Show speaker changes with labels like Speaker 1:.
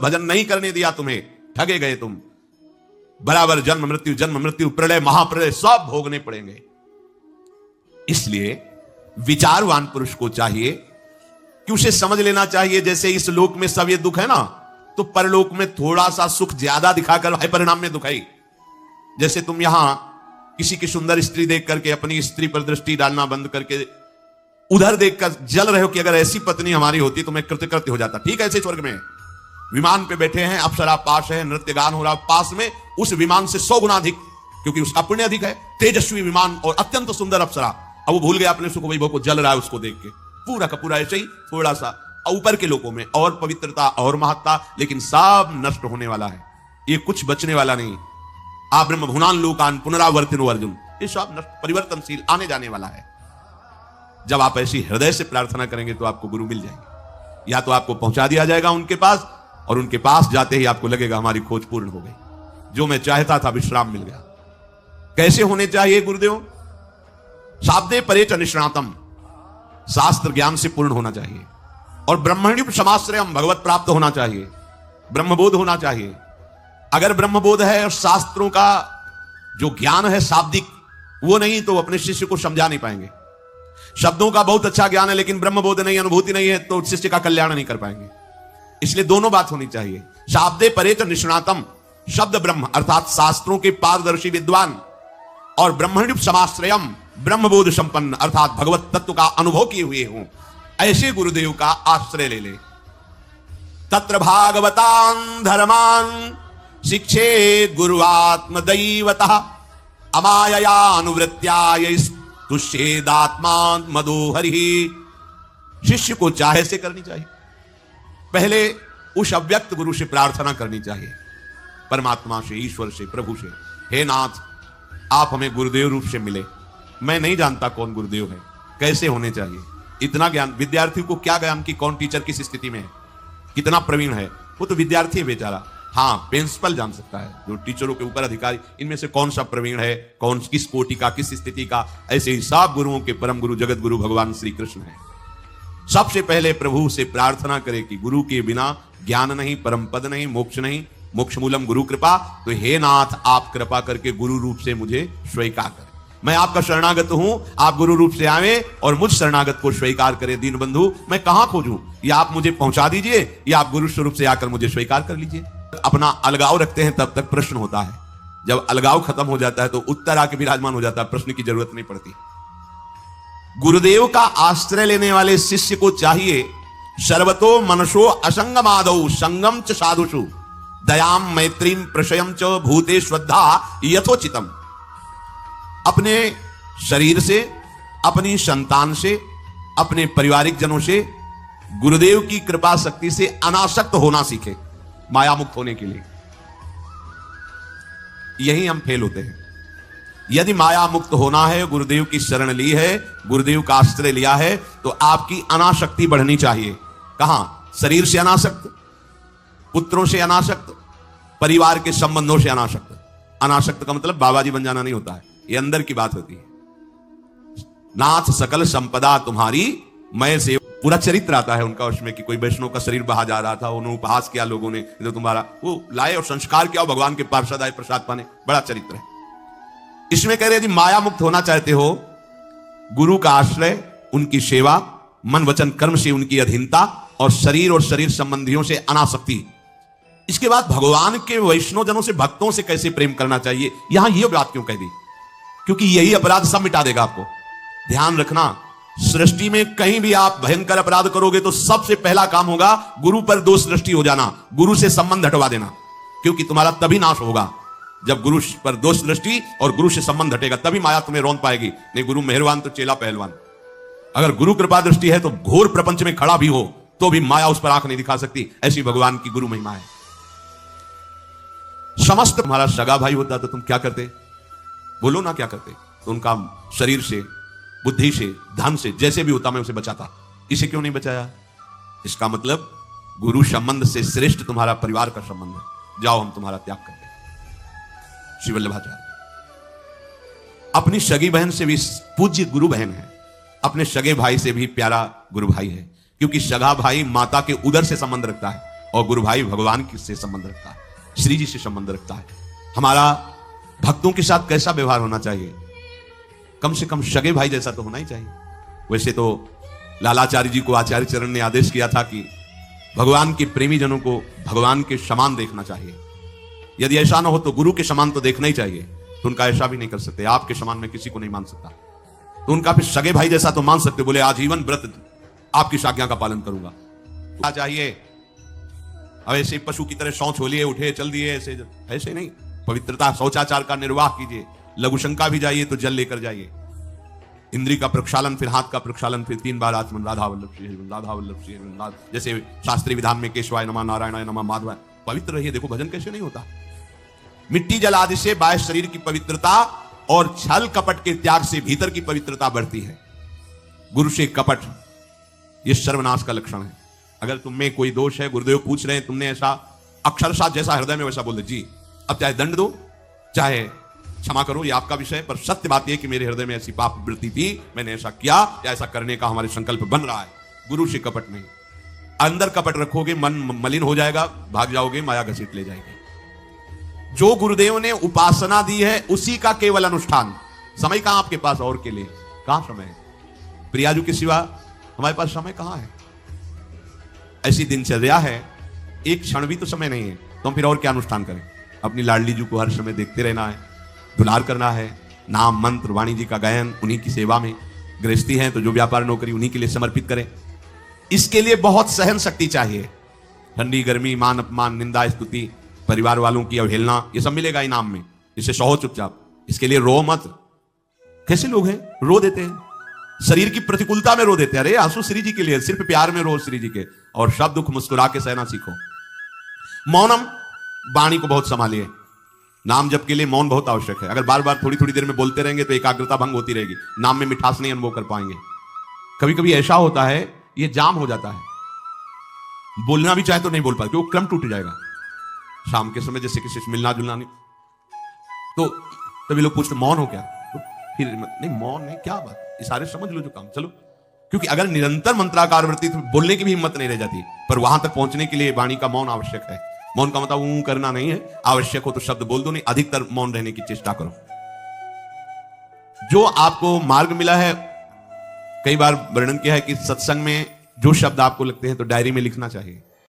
Speaker 1: भगवत भजन नहीं करने दिया तुम्हें, ठगे गए तुम। बराबर जन्म मृत्यु प्रलय महाप्रलय सब भोगने पड़ेंगे। इसलिए विचारवान पुरुष को चाहिए कि उसे समझ लेना चाहिए, जैसे इस लोक में सब ये दुख है ना, तो परलोक में थोड़ा सा सुख ज्यादा दिखाकर है परिणाम में दुखाई। जैसे तुम यहां किसी की सुंदर स्त्री देख करके अपनी स्त्री पर दृष्टि डालना बंद करके उधर देखकर जल रहे हो कि अगर ऐसी पत्नी हमारी होती तो मैं कृतकृत्य हो जाता। ठीक है, ऐसे स्वर्ग में विमान पे बैठे हैं, अप्सरा पास है, नृत्य गान हो रहा, पास में उस विमान से 100 गुना अधिक, क्योंकि उसका पुण्य अधिक है, तेजस्वी विमान और अत्यंत सुंदर अप्सरा। अब वो भूल गया अपने सुख वैभव को, जल रहा है उसको देख के, पूरा का पूरा ऐसे ही थोड़ा सा ऊपर के लोगों में और पवित्रता और महत्ता, लेकिन सब नष्ट होने वाला है, ये कुछ बचने वाला नहीं। आ ब्रह्म भुनान लोकान पुनरावर्तिनो अर्जुन, ये सब नष्ट परिवर्तनशील आने जाने वाला है। जब आप ऐसी हृदय से प्रार्थना करेंगे तो आपको गुरु मिल जाएंगे, या तो आपको पहुंचा दिया जाएगा उनके पास, और उनके पास जाते ही आपको लगेगा हमारी खोज पूर्ण हो गई, जो मैं चाहता था विश्राम मिल गया। कैसे होने चाहिए गुरुदेव? शाब्दे परेच निष्णातम, शास्त्र ज्ञान से पूर्ण होना चाहिए, और ब्रह्मण्युप समाश्रयम, भगवत प्राप्त होना चाहिए, ब्रह्मबोध होना चाहिए। अगर ब्रह्मबोध है और शास्त्रों का जो ज्ञान है शाब्दिक वो नहीं, तो अपने शिष्य को समझा नहीं पाएंगे। शब्दों का बहुत अच्छा ज्ञान है लेकिन ब्रह्मबोध नहीं, अनुभूति नहीं है, तो शिष्य का कल्याण नहीं कर पाएंगे। इसलिए दोनों बात होनी चाहिए। शाब्दे परेच निष्णातम, शब्द ब्रह्म अर्थात शास्त्रों के पारदर्शी विद्वान, और ब्रह्मण्युप समाश्रयम, ब्रह्मबोध संपन्न अर्थात भगवत तत्व का अनुभव किए हुए हों, ऐसे गुरुदेव का आश्रय ले ले। तत्र भागवतान धर्मान शिक्षे गुरुआत्म दैवतः, अमायया अनुवृत्त्या तुष्येदात्मान मदोहरि। शिष्य को चाहे से करनी चाहिए, पहले उस अव्यक्त गुरु से प्रार्थना करनी चाहिए, परमात्मा से, ईश्वर से, प्रभु से, हे नाथ आप हमें गुरुदेव रूप से मिले, मैं नहीं जानता कौन गुरुदेव है, कैसे होने चाहिए। इतना ज्ञान विद्यार्थी को क्या ज्ञान कि कौन टीचर किस स्थिति में है, कितना प्रवीण है, वो तो विद्यार्थी है बेचारा। हाँ, प्रिंसिपल जान सकता है, जो टीचरों के ऊपर अधिकारी, इनमें से कौन सा प्रवीण है, कौन किस कोटि का, किस स्थिति का। ऐसे ही सब गुरुओं के परम गुरु जगत गुरु भगवान श्री कृष्ण है। सबसे पहले प्रभु से प्रार्थना करें कि गुरु के बिना ज्ञान नहीं, परम पद नहीं, मोक्ष नहीं, मोक्ष मूलम गुरु कृपा। तो हे नाथ आप कृपा करके गुरु रूप से मुझे स्वीकार करें, मैं आपका शरणागत हूं, आप गुरु रूप से आवे और मुझ शरणागत को स्वीकार करें। दीन बंधु मैं कहां खोजूं, या आप मुझे पहुंचा दीजिए या आप गुरु स्वरूप से आकर मुझे स्वीकार कर लीजिए। अपना अलगाव रखते हैं तब तक प्रश्न होता है, जब अलगाव खत्म हो जाता है तो उत्तर आके विराजमान हो जाता है, प्रश्न की जरूरत नहीं पड़ती। गुरुदेव का आश्रय लेने वाले शिष्य को चाहिए सर्वतो मनसो असंगमादौ संगम च साधुषु दयाम मैत्रीम प्रशयम च भूते श्रद्धा यथोचितम। अपने शरीर से, अपनी संतान से, अपने पारिवारिक जनों से गुरुदेव की कृपा शक्ति से अनासक्त होना सीखे, माया मुक्त होने के लिए। यही हम फेल होते हैं। यदि माया मुक्त होना है, गुरुदेव की शरण ली है, गुरुदेव का आश्रय लिया है, तो आपकी अनासक्ति बढ़नी चाहिए। कहां? शरीर से अनासक्त, पुत्रों से अनासक्त, परिवार के संबंधों से अनासक्त। अनासक्त का मतलब बाबा जी बन जाना नहीं होता है, ये अंदर की बात होती है। नाथ सकल संपदा तुम्हारी, मैं से पूरा चरित्र आता है उनका उसमें कि कोई वैष्णव का शरीर बहा जा रहा था, उन्होंने उपहास किया लोगों ने, तो तुम्हारा वो लाए और संस्कार किया, भगवान के पार्षद आए प्रसाद पाने, बड़ा चरित्र है। इसमें कह रहे यदि माया मुक्त होना चाहते हो, गुरु का आश्रय, उनकी सेवा, मन वचन कर्म से उनकी अधीनता, और शरीर और शरीर संबंधियों से अनासक्ति। इसके बाद भगवान के वैष्णव जनों से, भक्तों से कैसे प्रेम करना चाहिए, यहां यह बात क्यों कह दी? क्योंकि यही अपराध सब मिटा देगा आपको। ध्यान रखना, सृष्टि में कहीं भी आप भयंकर अपराध करोगे तो सबसे पहला काम होगा गुरु पर दोष दृष्टि हो जाना, गुरु से संबंध हटवा देना, क्योंकि तुम्हारा तभी नाश होगा जब गुरु पर दोष दृष्टि और गुरु से संबंध हटेगा, तभी माया तुम्हें रौंद पाएगी। नहीं, गुरु मेहरबान तो चेला पहलवान। अगर गुरु कृपा दृष्टि है तो घोर प्रपंच में खड़ा भी हो तो भी माया उस पर आंख नहीं दिखा सकती, ऐसी भगवान की गुरु महिमा है। समस्त तुम्हारा सगा भाई होता तो तुम क्या करते? बोलो ना क्या करते? तो उनका शरीर से, बुद्धि से, धन से, जैसे भी होता मैं उसे बचाता। इसे क्यों नहीं बचाया? इसका मतलब गुरु संबंध से श्रेष्ठ तुम्हारा परिवार का संबंध है। जाओ हम तुम्हारा त्याग करते हैं। श्री वल्लभाचार्य अपनी सगी बहन से भी पूज्य गुरु बहन है, अपने सगे भाई से भी प्यारा गुरु भाई है, क्योंकि सगा भाई माता के उदर से संबंध रखता है और गुरु भाई भगवान से संबंध रखता है, श्री जी से संबंध रखता है। हमारा भक्तों के साथ कैसा व्यवहार होना चाहिए? कम से कम सगे भाई जैसा तो होना ही चाहिए। वैसे तो लालाचार्य जी को आचार्य चरण ने आदेश किया था कि भगवान के प्रेमी जनों को भगवान के समान देखना चाहिए। यदि ऐसा ना हो तो गुरु के समान तो देखना ही चाहिए। तो उनका ऐसा भी नहीं कर सकते, आपके समान मैं किसी को नहीं मान सकता। तो उनका फिर सगे भाई जैसा तो मान सकते, बोले आजीवन व्रत आपकी आज्ञा का पालन करूंगा। क्या चाहिए? अब ऐसे पशु की तरह शौच हो लिए, उठे चल दिए, ऐसे नहीं। पवित्रता शौचाचार का निर्वाह कीजिए। लघुशंका भी जाइए तो जल लेकर जाइए। इंद्री का प्रक्षालन, फिर हाथ का प्रक्षालन, फिर 3 बार आचमन, राधा वल्लभ श्री हरिवंश, राधा वल्लभ श्री हरिवंश, जैसे शास्त्रीय विधान में केशवाय नमः, नारायणाय नमः, माधवाय। पवित्र रहिए। देखो भजन कैसे नहीं होता। मिट्टी जल आदि से बाह्य शरीर की पवित्रता और छल कपट के त्याग से भीतर की पवित्रता बढ़ती है। गुरु से कपट, यह सर्वनाश का लक्षण है। अगर तुम में कोई दोष है, गुरुदेव पूछ रहे हैं, तुमने ऐसा अक्षरशः जैसा हृदय में वैसा बोल दे, जी अब चाहे दंड दो चाहे क्षमा करो, ये आपका विषय, पर सत्य बात यह कि मेरे हृदय में ऐसी पाप वृत्ति थी, मैंने ऐसा किया या ऐसा करने का हमारे संकल्प बन रहा है। गुरु से कपट नहीं। अंदर कपट रखोगे, मन मलिन हो जाएगा, भाग जाओगे, माया घसीट ले जाएगी। जो गुरुदेव ने उपासना दी है उसी का केवल अनुष्ठान। समय कहां आपके पास और के लिए? कहां समय है? प्रियाजू के सिवा हमारे पास समय कहां है? ऐसी दिनचर्या है, एक क्षण भी तो समय नहीं है, तो हम फिर और क्या अनुष्ठान करें? अपनी लाडली जी को हर समय देखते रहना है, दुलार करना है, नाम मंत्र वाणी जी का गायन, उन्हीं की सेवा में। गृहस्थी है तो जो व्यापार नौकरी उन्हीं के लिए समर्पित करें। इसके लिए बहुत सहन शक्ति चाहिए। ठंडी गर्मी, मान अपमान, निंदा स्तुति, परिवार वालों की अवहेलना, ये सब मिलेगा इनाम में। इसे सहो चुपचाप। इसके लिए रो मत। कैसे लोग हैं, रो देते हैं, शरीर की प्रतिकूलता में रो देते हैं। अरे आंसू श्री जी के लिए, सिर्फ प्यार में रो श्री जी के, और सब दुख मुस्कुरा के सहना सीखो। मौनम, वाणी को बहुत संभालिए। नाम जप के लिए मौन बहुत आवश्यक है। अगर बार बार थोड़ी थोड़ी देर में बोलते रहेंगे तो एकाग्रता भंग होती रहेगी, नाम में मिठास नहीं अनुभव कर पाएंगे। कभी कभी ऐसा होता है, ये जाम हो जाता है, बोलना भी चाहे तो नहीं बोल पाते, वो क्रम टूट जाएगा। शाम के समय जैसे किसी से मिलना जुलना नहीं, तो तभी लोग पूछते मौन हो क्या? तो फिर नहीं, मौन नहीं, क्या बात, इशारे समझ लो जो काम, चलो। क्योंकि अगर निरंतर मंत्राकार वृत्ति तो बोलने की भी हिम्मत नहीं रह जाती, पर वहां तक पहुंचने के लिए वाणी का मौन आवश्यक है। मौन का मतलब ऊं करना नहीं है, आवश्यक हो तो शब्द बोल दो, नहीं अधिकतर मौन रहने की चेष्टा करो। जो आपको मार्ग मिला है, कई बार वर्णन किया है कि सत्संग में जो शब्द आपको लगते हैं तो डायरी में लिखना चाहिए।